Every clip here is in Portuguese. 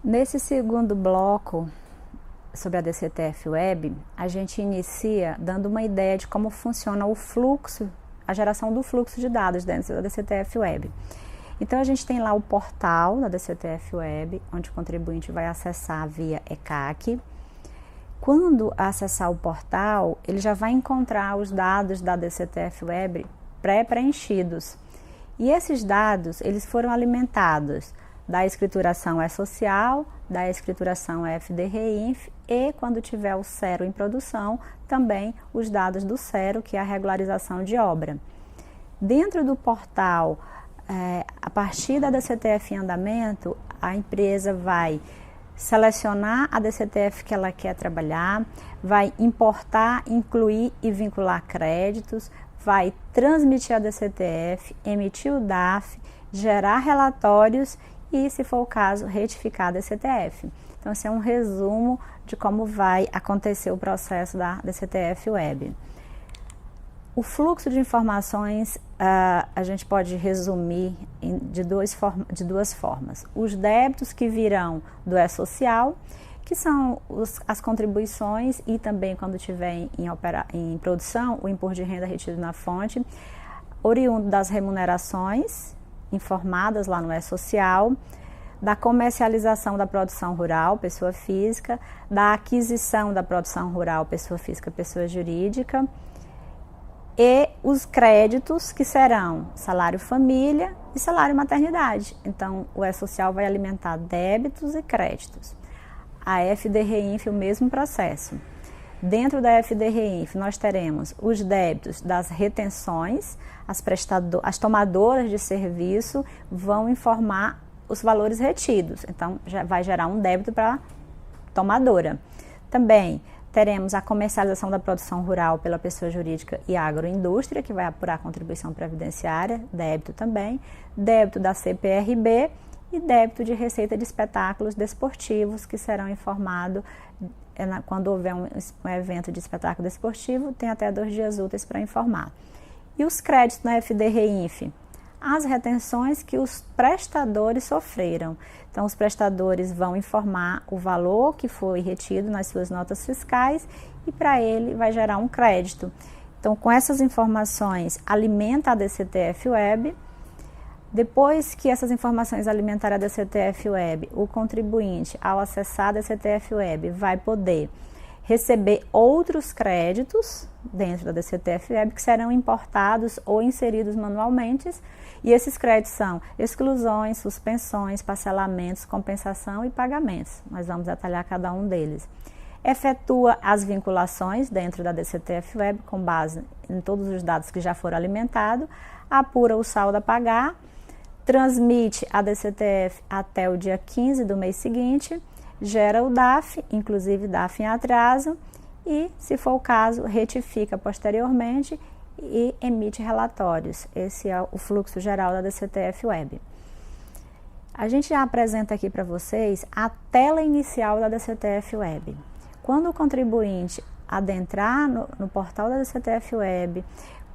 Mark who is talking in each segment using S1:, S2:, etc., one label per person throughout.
S1: Nesse segundo bloco sobre a DCTF Web, a gente inicia dando uma ideia de como funciona o fluxo, a geração do fluxo de dados dentro da DCTF Web. Então a gente tem lá o portal da DCTF Web, onde o contribuinte vai acessar via ECAC. Quando acessar o portal, ele já vai encontrar os dados da DCTF Web pré-preenchidos. E esses dados, eles foram alimentados da escrituração E-Social, da escrituração FDREINF e, quando tiver o SERO em produção, também os dados do SERO, que é a regularização de obra. Dentro do portal, a partir da DCTF em andamento, a empresa vai selecionar a DCTF que ela quer trabalhar, vai importar, incluir e vincular créditos, vai transmitir a DCTF, emitir o DAF, gerar relatórios e, se for o caso, retificar a DCTF. Então, esse é um resumo de como vai acontecer o processo da DCTF Web. O fluxo de informações a gente pode resumir de duas formas. Os débitos que virão do E-Social, que são as contribuições e também, quando estiver em produção, o imposto de renda retido na fonte, oriundo das remunerações informadas lá no E-Social, da comercialização da produção rural, pessoa física, da aquisição da produção rural, pessoa física, pessoa jurídica, e os créditos, que serão salário família e salário maternidade. Então, o E-Social vai alimentar débitos e créditos. A FDREINF, o mesmo processo. Dentro da FDREINF, nós teremos os débitos das retenções, as tomadoras de serviço vão informar os valores retidos, então já vai gerar um débito para a tomadora. Também teremos a comercialização da produção rural pela pessoa jurídica e agroindústria, que vai apurar a contribuição previdenciária, débito também, débito da CPRB e débito de receita de espetáculos desportivos, que serão informados quando houver um evento de espetáculo desportivo, tem até 2 dias úteis para informar. E os créditos na FDREINF? As retenções que os prestadores sofreram. Então, os prestadores vão informar o valor que foi retido nas suas notas fiscais e para ele vai gerar um crédito. Então, com essas informações, alimenta a DCTF Web. Depois que essas informações alimentarem a DCTF Web, o contribuinte, ao acessar a DCTF Web, vai poder receber outros créditos dentro da DCTF Web que serão importados ou inseridos manualmente, e esses créditos são exclusões, suspensões, parcelamentos, compensação e pagamentos. Nós vamos detalhar cada um deles. Efetua as vinculações dentro da DCTF Web com base em todos os dados que já foram alimentados, apura o saldo a pagar, transmite a DCTF até o dia 15 do mês seguinte, gera o DAF, inclusive DAF em atraso, e, se for o caso, retifica posteriormente e emite relatórios. Esse é o fluxo geral da DCTF Web. A gente já apresenta aqui para vocês a tela inicial da DCTF Web. Quando o contribuinte adentrar no portal da DCTF Web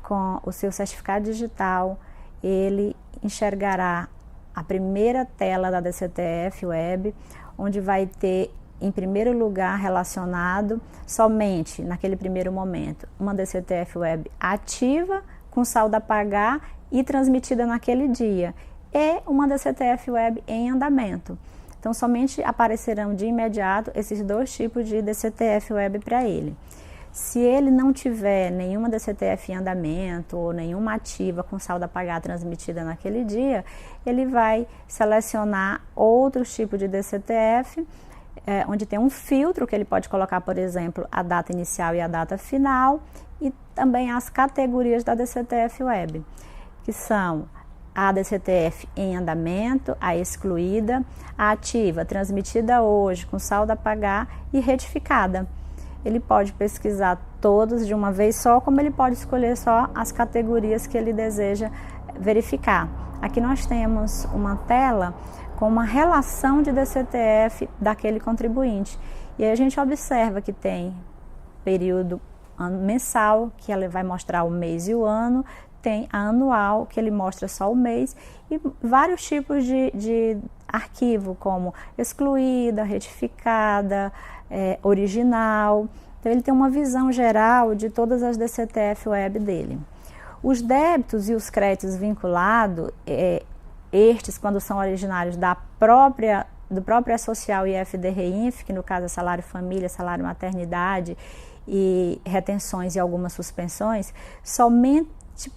S1: com o seu certificado digital, ele enxergará a primeira tela da DCTF Web, onde vai ter, em primeiro lugar, relacionado somente, naquele primeiro momento, uma DCTF Web ativa, com saldo a pagar e transmitida naquele dia, e uma DCTF Web em andamento. Então, somente aparecerão de imediato esses 2 tipos de DCTF Web para ele. Se ele não tiver nenhuma DCTF em andamento ou nenhuma ativa com saldo a pagar transmitida naquele dia, ele vai selecionar outros tipos de DCTF, onde tem um filtro que ele pode colocar, por exemplo, a data inicial e a data final, e também as categorias da DCTF Web, que são a DCTF em andamento, a excluída, a ativa, transmitida hoje com saldo a pagar e retificada. Ele pode pesquisar todos de uma vez só, como ele pode escolher só as categorias que ele deseja verificar. Aqui nós temos uma tela com uma relação de DCTF daquele contribuinte. E aí a gente observa que tem período mensal, que ela vai mostrar o mês e o ano, tem a anual, que ele mostra só o mês, e vários tipos de arquivo, como excluída, retificada, original. Então, ele tem uma visão geral de todas as DCTF Web dele. Os débitos e os créditos vinculados, estes, quando são originários do próprio social e FD-REINF, que no caso é salário família, salário maternidade e retenções e algumas suspensões, somente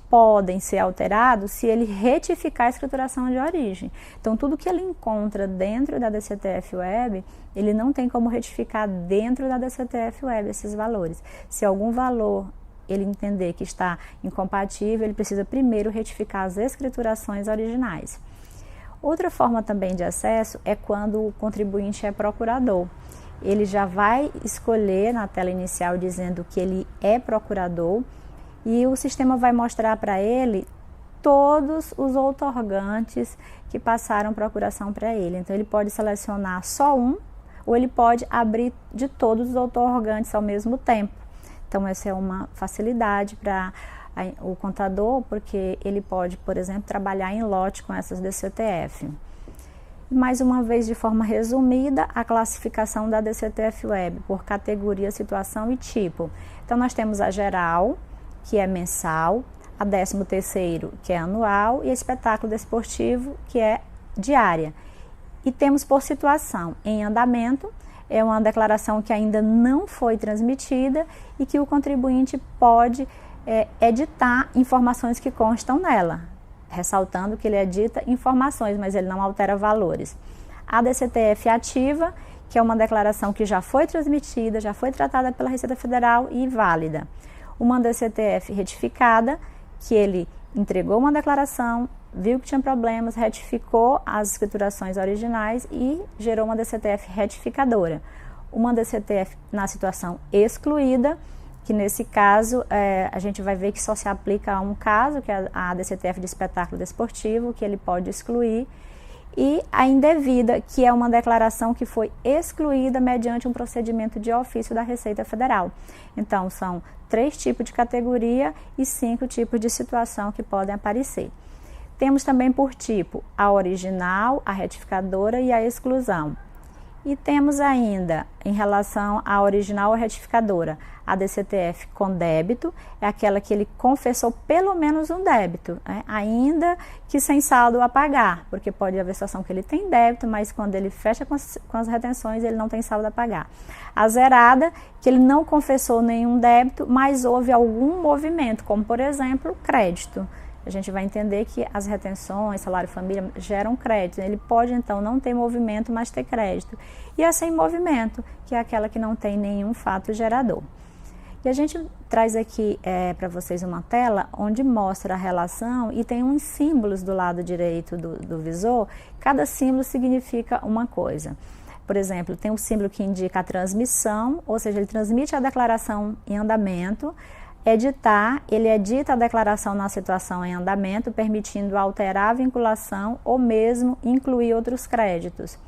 S1: podem ser alterados se ele retificar a escrituração de origem. Então, tudo que ele encontra dentro da DCTF Web, ele não tem como retificar dentro da DCTF Web esses valores. Se algum valor ele entender que está incompatível, ele precisa primeiro retificar as escriturações originais. Outra forma também de acesso é quando o contribuinte é procurador. Ele já vai escolher na tela inicial dizendo que ele é procurador e o sistema vai mostrar para ele todos os outorgantes que passaram procuração para ele. Então, ele pode selecionar só um ou ele pode abrir de todos os outorgantes ao mesmo tempo. Então, essa é uma facilidade para o contador, porque ele pode, por exemplo, trabalhar em lote com essas DCTF. Mais uma vez, de forma resumida, a classificação da DCTF Web por categoria, situação e tipo. Então, nós temos a geral, que é mensal, a 13º, que é anual, e a espetáculo desportivo, que é diária. E temos por situação, em andamento, é uma declaração que ainda não foi transmitida e que o contribuinte pode editar informações que constam nela, ressaltando que ele edita informações, mas ele não altera valores. A DCTF ativa, que é uma declaração que já foi transmitida, já foi tratada pela Receita Federal e válida. Uma DCTF retificada, que ele entregou uma declaração, viu que tinha problemas, retificou as escriturações originais e gerou uma DCTF retificadora. Uma DCTF na situação excluída, que nesse caso a gente vai ver que só se aplica a um caso, que é a DCTF de espetáculo desportivo, que ele pode excluir, e a indevida, que é uma declaração que foi excluída mediante um procedimento de ofício da Receita Federal. Então, são 3 tipos de categoria e 5 tipos de situação que podem aparecer. Temos também por tipo a original, a retificadora e a exclusão. E temos ainda, em relação à original ou retificadora, a DCTF com débito, é aquela que ele confessou pelo menos um débito, né? Ainda que sem saldo a pagar, porque pode haver situação que ele tem débito, mas quando ele fecha com as retenções, ele não tem saldo a pagar. A zerada, que ele não confessou nenhum débito, mas houve algum movimento, como por exemplo, crédito. A gente vai entender que as retenções, salário família, geram crédito. Ele pode, então, não ter movimento, mas ter crédito. E a sem movimento, que é aquela que não tem nenhum fato gerador. E a gente traz aqui para vocês uma tela onde mostra a relação e tem uns símbolos do lado direito do visor. Cada símbolo significa uma coisa. Por exemplo, tem um símbolo que indica a transmissão, ou seja, ele transmite a declaração em andamento. Editar, ele edita a declaração na situação em andamento, permitindo alterar a vinculação ou mesmo incluir outros créditos.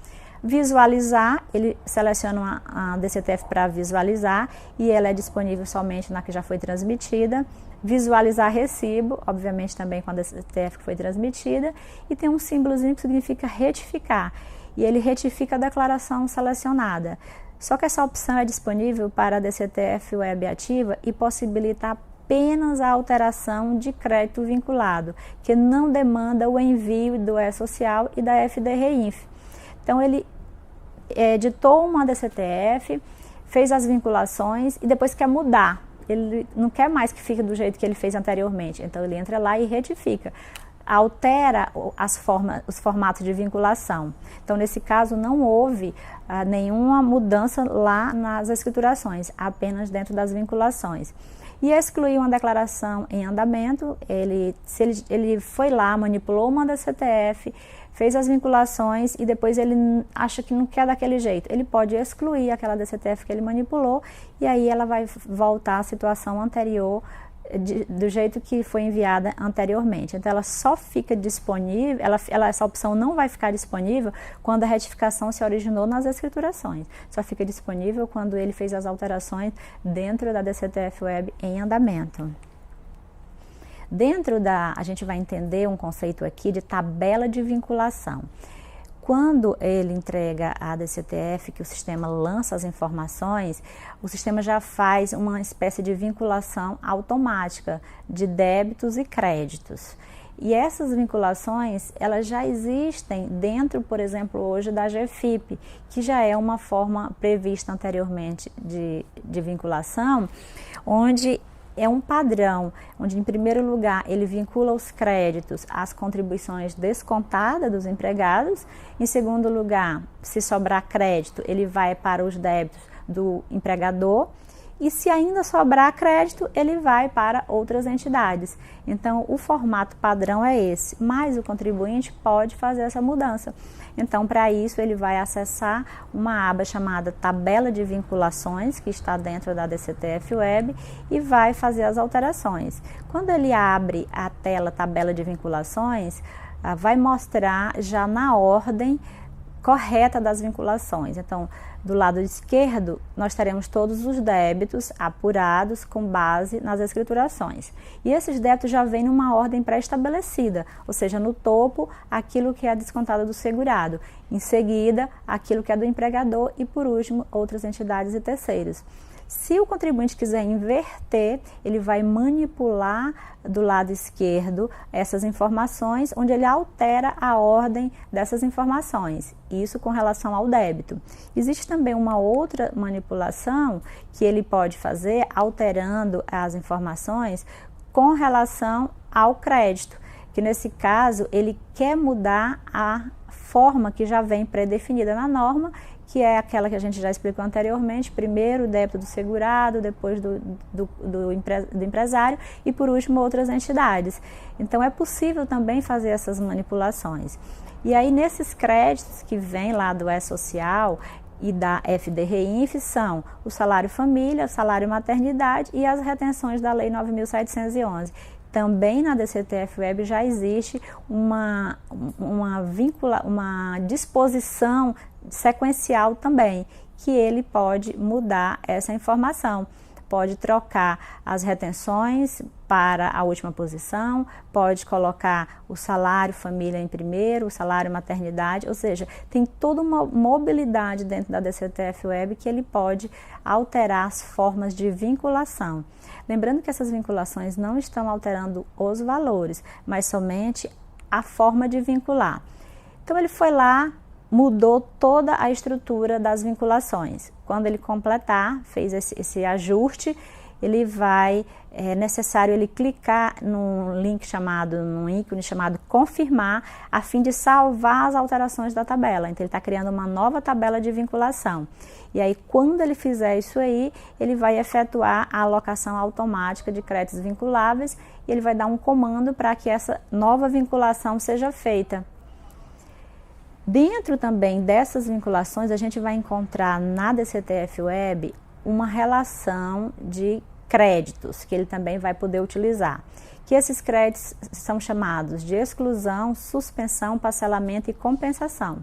S1: Visualizar, ele seleciona a DCTF para visualizar e ela é disponível somente na que já foi transmitida. Visualizar recibo, obviamente também com a DCTF que foi transmitida. E tem um símbolozinho que significa retificar, e ele retifica a declaração selecionada. Só que essa opção é disponível para a DCTF Web ativa e possibilita apenas a alteração de crédito vinculado, que não demanda o envio do E-Social e da FD-REINF. Então, ele editou uma DCTF, fez as vinculações e depois quer mudar. Ele não quer mais que fique do jeito que ele fez anteriormente. Então, ele entra lá e retifica. Altera os formatos de vinculação. Então, nesse caso, não houve nenhuma mudança lá nas escriturações, apenas dentro das vinculações. E excluir uma declaração em andamento, se ele foi lá, manipulou uma DCTF, fez as vinculações e depois ele acha que não quer daquele jeito, ele pode excluir aquela DCTF que ele manipulou e aí ela vai voltar à situação anterior, do jeito que foi enviada anteriormente. Então, ela só fica disponível, essa opção não vai ficar disponível quando a retificação se originou nas escriturações. Só fica disponível quando ele fez as alterações dentro da DCTF Web em andamento. A gente vai entender um conceito aqui de tabela de vinculação. quando ele entrega a DCTF, que o sistema lança as informações, o sistema já faz uma espécie de vinculação automática de débitos e créditos. E essas vinculações, elas já existem dentro, por exemplo, hoje da GFIP, que já é uma forma prevista anteriormente de vinculação, onde é um padrão, onde em primeiro lugar ele vincula os créditos às contribuições descontadas dos empregados, em segundo lugar, se sobrar crédito, ele vai para os débitos do empregador, e se ainda sobrar crédito, ele vai para outras entidades. Então, o formato padrão é esse, mas o contribuinte pode fazer essa mudança. Então, para isso, ele vai acessar uma aba chamada Tabela de Vinculações, que está dentro da DCTF Web, e vai fazer as alterações. Quando ele abre a tela Tabela de Vinculações, vai mostrar já na ordem correta das vinculações. Então, do lado esquerdo, nós teremos todos os débitos apurados com base nas escriturações. E esses débitos já vêm numa ordem pré-estabelecida, ou seja, no topo, aquilo que é descontado do segurado, em seguida, aquilo que é do empregador e, por último, outras entidades e terceiros. Se o contribuinte quiser inverter, ele vai manipular do lado esquerdo essas informações, onde ele altera a ordem dessas informações, isso com relação ao débito. Existe também uma outra manipulação que ele pode fazer alterando as informações com relação ao crédito, que nesse caso ele quer mudar a forma que já vem pré-definida na norma, que é aquela que a gente já explicou anteriormente, primeiro o débito do segurado, depois do empresário e por último outras entidades. Então é possível também fazer essas manipulações. E aí nesses créditos que vêm lá do E-Social e da FDRINF são o salário família, o salário maternidade e as retenções da Lei 9.711. Também na DCTF Web já existe uma disposição sequencial também, que ele pode mudar essa informação. Pode trocar as retenções para a última posição, pode colocar o salário família em primeiro, o salário maternidade, ou seja, tem toda uma mobilidade dentro da DCTF Web que ele pode alterar as formas de vinculação. Lembrando que essas vinculações não estão alterando os valores, mas somente a forma de vincular. Então ele foi lá, mudou toda a estrutura das vinculações. Quando ele completar, fez esse ajuste, ele vai, é necessário ele clicar num ícone chamado confirmar, a fim de salvar as alterações da tabela. Então ele está criando uma nova tabela de vinculação. E aí quando ele fizer isso aí, ele vai efetuar a alocação automática de créditos vinculáveis e ele vai dar um comando para que essa nova vinculação seja feita. Dentro também dessas vinculações, a gente vai encontrar na DCTF Web uma relação de créditos, que ele também vai poder utilizar. Que esses créditos são chamados de exclusão, suspensão, parcelamento e compensação.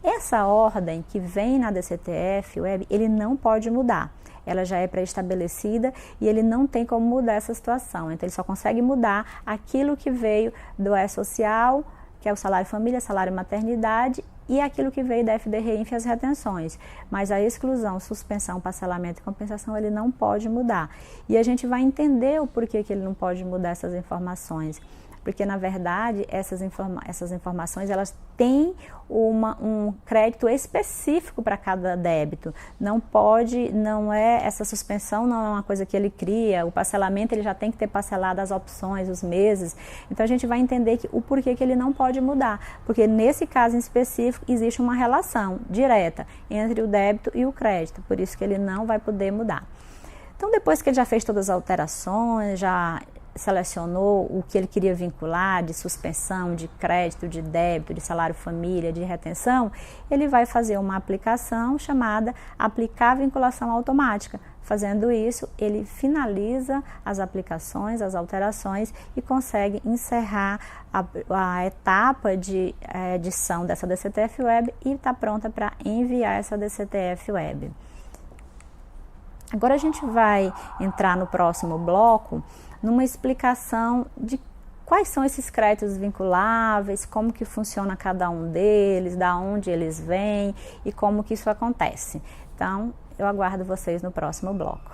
S1: Essa ordem que vem na DCTF Web, ele não pode mudar. Ela já é pré-estabelecida e ele não tem como mudar essa situação. Então, ele só consegue mudar aquilo que veio do E-Social, que é o salário família, salário maternidade e aquilo que veio da FDRINF e as retenções. Mas a exclusão, suspensão, parcelamento e compensação ele não pode mudar. E a gente vai entender o porquê que ele não pode mudar essas informações. Porque, na verdade, essas informações elas têm um crédito específico para cada débito. Essa suspensão não é uma coisa que ele cria, o parcelamento ele já tem que ter parcelado as opções, os meses. Então, a gente vai entender o porquê que ele não pode mudar. Porque, nesse caso em específico, existe uma relação direta entre o débito e o crédito. Por isso que ele não vai poder mudar. Então, depois que ele já fez todas as alterações, já selecionou o que ele queria vincular de suspensão, de crédito, de débito, de salário família, de retenção, ele vai fazer uma aplicação chamada aplicar vinculação automática. Fazendo isso, ele finaliza as aplicações, as alterações e consegue encerrar a etapa de edição dessa DCTF Web e está pronta para enviar essa DCTF Web. Agora a gente vai entrar no próximo bloco numa explicação de quais são esses créditos vinculáveis, como que funciona cada um deles, da onde eles vêm e como que isso acontece. Então, eu aguardo vocês no próximo bloco.